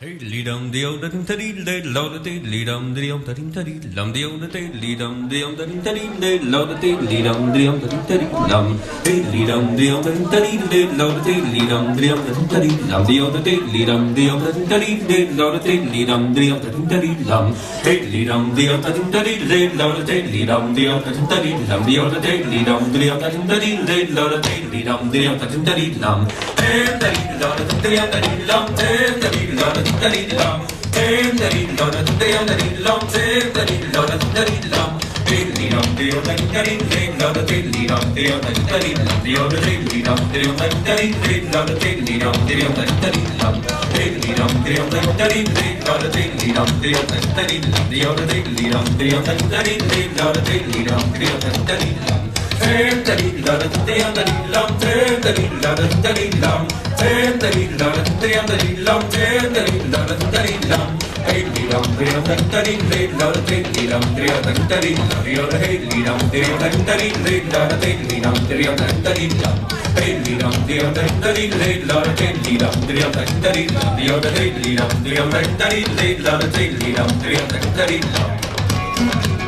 Hey, lead on the old teddy, lay low the day, lead on the old teddy, lum the old day, lead on the old teddy, lay low the day, lead on the old teddy, lum. Hey, lead on the old teddy, lay low the day, lead on the old teddy, lum the old day, lead on the old teddy, lay low the day, lead on the old teddy, lum. Hey, lead on the old teddy, lay low the day, lead on the old teddy, lum the old day, lead on the old teddy, lay low the day, lead on the old teddy, lum. Hey, the old teddy, lum, hey, the old teddy, lum. Hey, the old teddy, lum, hey, the old teddy, lum. Hey, lead on the old teddy, lay low the day, lead on the old teddy, lum the old day, lead on the old teddy, lay low the day, lead on the old teddy, lum. Hey, lead on the old teddy, lay low the day, lead on the old teddy, lum the old day, lead on the old teddy, lay low the day, lead on the old teddy, lum. Hey, the old teddy, lum, hey, the old teddy, lum. Hey, the old teddy, lum, hey, the old teddy, lum. Hey, lead on the old teddy, lay low the day, lead on the old teddy, lum the old day, lead on the old teddy, lay low the day, lead on the old teddy, lum. Hey, lead on the old teddy, lay low the day, lead on the old teddy, lum the old day, lead on the old teddy, lay low the day, lead on the old teddy, lum.